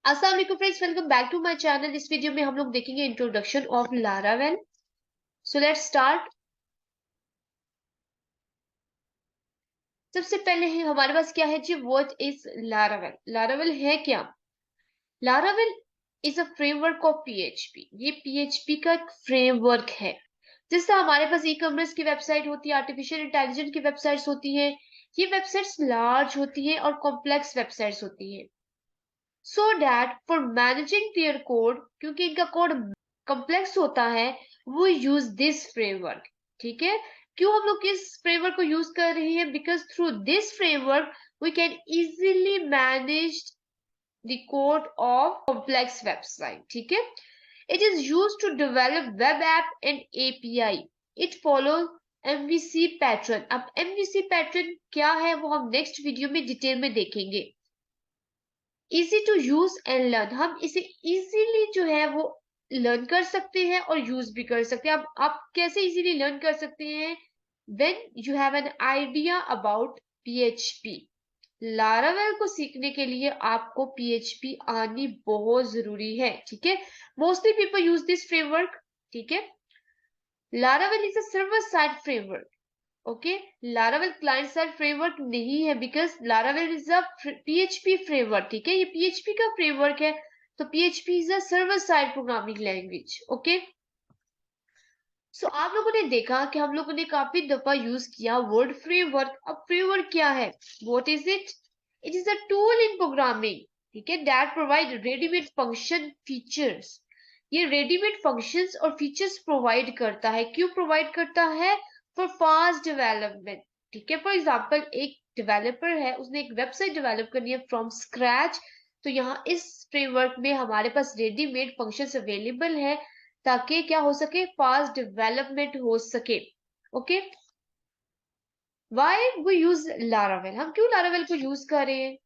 अस्सलाम वालेकुम friends, welcome back to my channel. इस वीडियो में हम लोग देखेंगे introduction of Laravel. So let's start. सबसे पहले है हमारे पास क्या है जी, व्हाट इज लारावेल। लारावेल है क्या? Laravel is a framework of PHP. ये पीएचपी का एक फ्रेमवर्क है। जैसे हमारे पास ई कॉमर्स की वेबसाइट होती है, आर्टिफिशियल इंटेलिजेंस की वेबसाइट्स होती है। ये वेबसाइट्स लार्ज होती है और कॉम्प्लेक्स वेबसाइट्स होती है। So that for managing there code, क्योंकि इनका कोड कॉम्प्लेक्स होता है, वो यूज दिस फ्रेमवर्क। ठीक है, क्यों हम लोग इस फ्रेमवर्क को यूज कर रहे हैं? Because through this framework we can easily manage the code of complex website. ठीक है, it is used to develop web app and API. It follows MVC pattern. अब MVC pattern क्या है वो हम नेक्स्ट वीडियो में डिटेल में देखेंगे। Easy to use and learn, हम इसे इजीली जो है वो लर्न कर सकते हैं और यूज भी कर सकते हैं। अब आप कैसे इजीली लर्न कर सकते हैं? When you have an idea about PHP. Laravel को सीखने के लिए आपको पीएचपी आनी बहुत जरूरी है। ठीक है, mostly people use this framework. ठीक है, Laravel is a server side framework. Okay, Laravel client side framework नहीं है, because Laravel is a PHP framework. ठीक है, ये पीएचपी का फ्रेमवर्क है, तो PHP is a server side programming language. Okay, so आप लोगों ने देखा कि हम लोगों ने काफी दफा यूज किया वर्ड फ्रेमवर्क। अब फ्रेमवर्क क्या है? What is it? It is a tool in programming, ठीक है, that provide readymade function features. ये रेडीमेड फंक्शंस और फीचर्स प्रोवाइड करता है। क्यों प्रोवाइड करता है? For fast development. ठीक है, फॉर एग्जांपल एक डेवलपर है, उसने एक वेबसाइट डेवलप करनी है फ्रॉम स्क्रैच, तो यहाँ इस फ्रेमवर्क में हमारे पास रेडीमेड फंक्शंस अवेलेबल है, ताकि क्या हो सके, फास्ट डेवलपमेंट हो सके। Okay, why we use Laravel, हम क्यों लारावेल को यूज कर रहे हैं?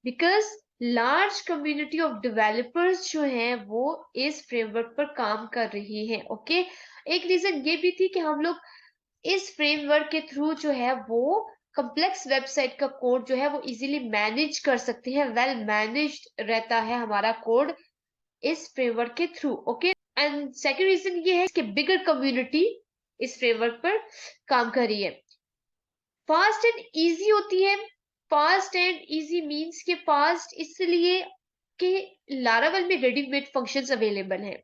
Because large community of developers जो हैं वो इस फ्रेमवर्क पर काम कर रही हैं। ओके, एक रीजन ये भी थी कि हम लोग इस फ्रेमवर्क के थ्रू जो है वो कॉम्प्लेक्स वेबसाइट का कोड जो है वो इजीली मैनेज कर सकते हैं। वेल मैनेज्ड रहता है हमारा कोड इस फ्रेमवर्क के थ्रू। ओके, एंड सेकंड रीजन ये है कि बिगर कम्युनिटी इस फ्रेमवर्क पर काम कर रही है। फास्ट एंड इजी होती है। फास्ट एंड इजी मींस के फास्ट इसलिए कि लारावेल में रेडीमेड फंक्शंस अवेलेबल है,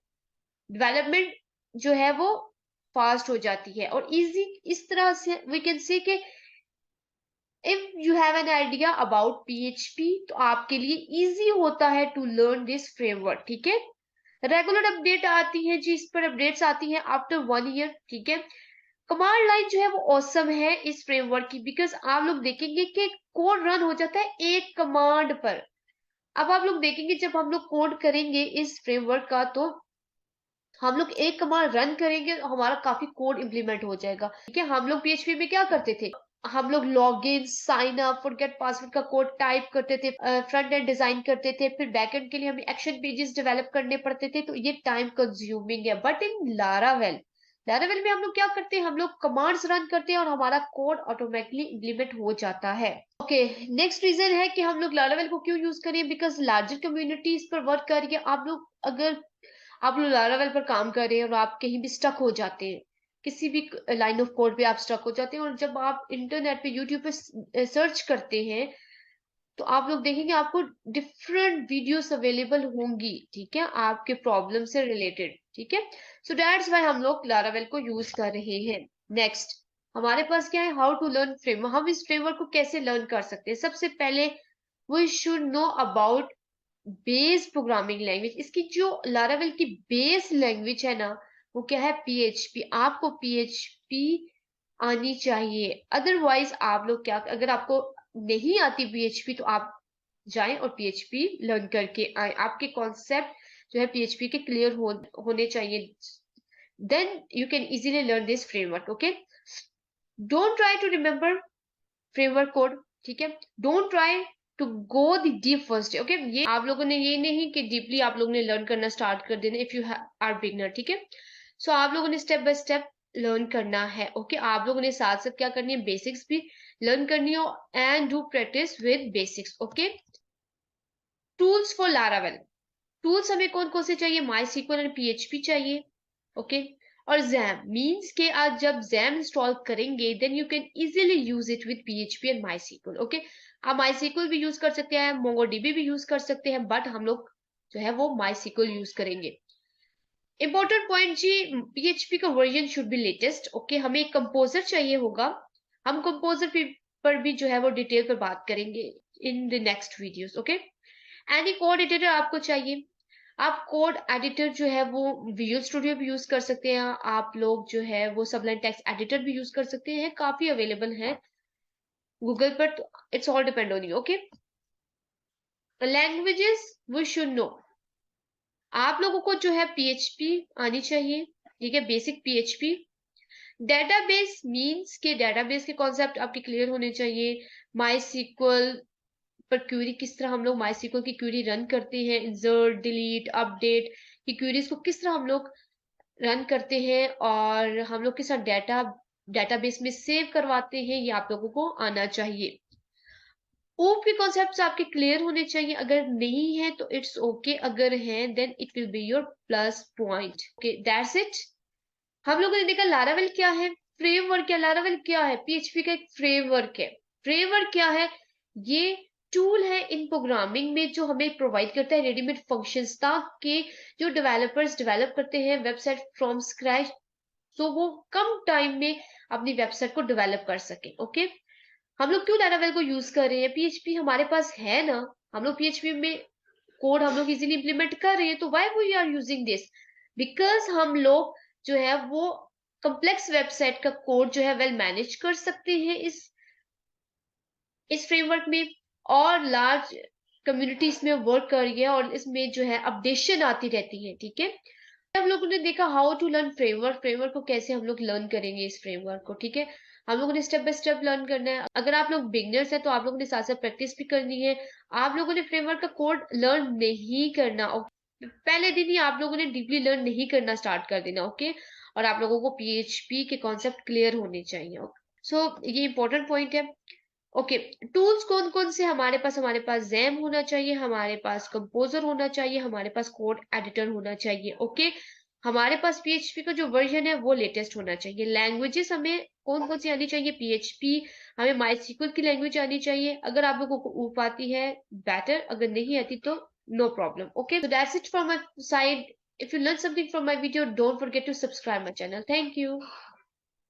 डेवलपमेंट जो है वो फास्ट हो जाती है। और इजी इस तरह से वी कैन से कि if you have an idea about PHP, तो आपके लिए इजी होता है टू लर्न दिस फ्रेमवर्क। ठीक है, रेगुलर अपडेट आती है जी, इस पर अपडेट्स आती हैं आफ्टर 1 ईयर। ठीक है, कमांड लाइन जो है वो ऑसम है इस फ्रेमवर्क की, बिकॉज आप लोग देखेंगे कि कोड रन हो जाता है एक कमांड पर। अब आप लोग देखेंगे जब हम लोग कोड करेंगे इस फ्रेमवर्क का, तो हम लोग एक कमांड रन करेंगे, हमारा काफी कोड इंप्लीमेंट हो जाएगा। ठीक है, हम लोग पीएचपी में क्या करते थे, हम लोग log in, sign up, forget password का कोड टाइप करते थे, फ्रंट एंड डिजाइन करते थे, फिर बैक एंड के लिए हमें एक्शन पेजेस डेवलप करने पड़ते थे, तो ये टाइम कंज्यूमिंग है। बट इन लारावेल, लारावेल में हम लोग क्या करते हैं, हम लोग कमांड्स रन करते हैं और हमारा कोड ऑटोमेटिकली इंप्लीमेंट हो जाता है। ओके, नेक्स्ट रीजन है कि हम लोग लारावेल को क्यों यूज करें, बिकॉज लार्जर कम्युनिटी इस पर वर्क कर रही है। आप लोग अगर आप लोग लारावेल पर काम कर रहे हैं और आप कहीं भी स्टक हो जाते हैं, किसी भी लाइन ऑफ कोड पे आप स्टक हो जाते हैं, और जब आप इंटरनेट पे यूट्यूब पे सर्च करते हैं, तो आप लोग देखेंगे आपको डिफरेंट वीडियोस अवेलेबल होंगी। ठीक है, आपके प्रॉब्लम से रिलेटेड। ठीक है, सो दैट्स व्हाई हम लोग लारावेल को यूज कर रहे हैं। नेक्स्ट हमारे पास क्या है, हाउ टू लर्न फ्रेमवर्क। हम इस फ्रेमवर्क को कैसे लर्न कर सकते हैं? सबसे पहले we should know about base programming language. इसकी जो लारावेल की बेस लैंग्वेज है ना, वो क्या है, पीएचपी। आपको पीएचपी आनी चाहिए, अदरवाइज आप लोग क्या, अगर आपको नहीं आती पीएचपी तो आप जाएं और पीएचपी लर्न करके आए। आपके कॉन्सेप्ट जो है पीएचपी के क्लियर होने चाहिए, then you can easily learn this framework. Okay, don't try to remember framework code. ठीक है, don't try to go the deep first. Okay, ये आप लोगों ने ये नहीं कि डीपली आप लोगों ने लर्न करना स्टार्ट कर देना इफ यू आर बिगनर। ठीक है, सो आप लोगों ने स्टेप बाय स्टेप लर्न करना है। ओके, आप लोगों ने साथ साथ क्या करनी है, बेसिक्स भी लर्न करनी है and do practice with basics. Okay, tools for Laravel. Tools हमें कौन कौन से चाहिए, माई सीक्वल एंड पीएचपी चाहिए, ओके। और जैम मीन्स के आज जब जैम इंस्टॉल करेंगे then you can easily use it with PHP and MySQL, okay. आप माई सीक्वल भी यूज कर सकते हैं, मोंगोडीबी भी यूज कर सकते हैं, बट हम लोग जो है वो माई सीक्वल यूज करेंगे। इंपॉर्टेंट पॉइंट जी, पीएचपी का version should be latest, okay. हमें एक कंपोजर चाहिए होगा, हम कंपोजर पर भी जो है वो डिटेल पर बात करेंगे in the next videos, okay. Any code editor आपको चाहिए, आप कोड एडिटर जो है वो विजुअल स्टूडियो भी यूज कर सकते हैं, आप लोग जो है वो सबलाइन टेक्स्ट एडिटर भी यूज कर सकते हैं, काफी अवेलेबल है गूगल पर, it's all depend on you, okay. Languages we should know, आप लोगों को जो है पीएचपी आनी चाहिए, ठीक है, बेसिक पीएचपी। डेटाबेस मींस के डेटाबेस के कॉन्सेप्ट आपके क्लियर होने चाहिए, माई सीक्वल पर क्वेरी किस तरह हम लोग माई सीक्वल की क्वेरी रन करते हैं, इंसर्ट डिलीट अपडेट की क्वेरीज को किस तरह हम लोग रन करते हैं, और हम लोग किस तरह डेटाबेस में सेव करवाते हैं, ये आप लोगों को आना चाहिए। ओप के कॉन्सेप्ट्स आपके क्लियर होने चाहिए, अगर नहीं है तो इट्स ओके, अगर है then it will be your plus point, okay that's it. हम लोगों ने देखा लारावेल क्या है, फ्रेमवर्क क्या, लारावेल क्या है, पीएचपी का एक फ्रेमवर्क है। फ्रेमवर्क क्या है, ये टूल है इन प्रोग्रामिंग में जो हमें प्रोवाइड करता है रेडीमेड फंक्शंस, ताकि जो डेवलपर्स डेवलप करते हैं वेबसाइट फ्रॉम स्क्रैच, तो वो कम टाइम में अपनी वेबसाइट को डेवलप कर सके, ओके। हम लोग क्यों लैरावेल को यूज कर रहे हैं, पीएचपी हमारे पास है ना, हम लोग पीएचपी में कोड हम लोग इजीली इंप्लीमेंट कर रहे हैं, तो why we are using this, because हम लोग जो है वो कॉम्प्लेक्स वेबसाइट का कोड जो है वेल मैनेज कर सकते हैं इस फ्रेमवर्क में, और लार्ज कम्युनिटी इसमें वर्क कर रही है, और इसमें जो है अपडेशन आती रहती है, ठीक है। हम लोगों ने देखा how to learn framework, framework को कैसे हम लोग लर्न करेंगे इस फ्रेमवर्क को, ठीक है। हम लोगों ने स्टेप बाय स्टेप लर्न करना है, अगर आप लोग बिगनर्स हैं तो आप लोगों ने साथ साथ प्रैक्टिस भी करनी है, आप लोगों ने फ्रेमवर्क का कोड लर्न नहीं करना, पहले दिन ही आप लोगों ने डीपली लर्न नहीं करना स्टार्ट कर देना, ओके। और आप लोगों को पीएचपी के कॉन्सेप्ट क्लियर होने चाहिए, सो ये इंपॉर्टेंट पॉइंट है, ओके। टूल्स कौन कौन से हमारे पास जैम होना चाहिए, हमारे पास कंपोजर होना चाहिए, हमारे पास कोड एडिटर होना चाहिए, ओके। हमारे पास पीएचपी का जो वर्जन है वो लेटेस्ट होना चाहिए। लैंग्वेजेस हमें कौन कौन सी आनी चाहिए, पीएचपी, हमें माईसीक्वल की लैंग्वेज आनी चाहिए, अगर आप लोगों को ऊप आती है बेटर, अगर नहीं आती तो no problem, okay. So that's it from my side. If you learned something from my video, don't forget to subscribe my channel. Thank you.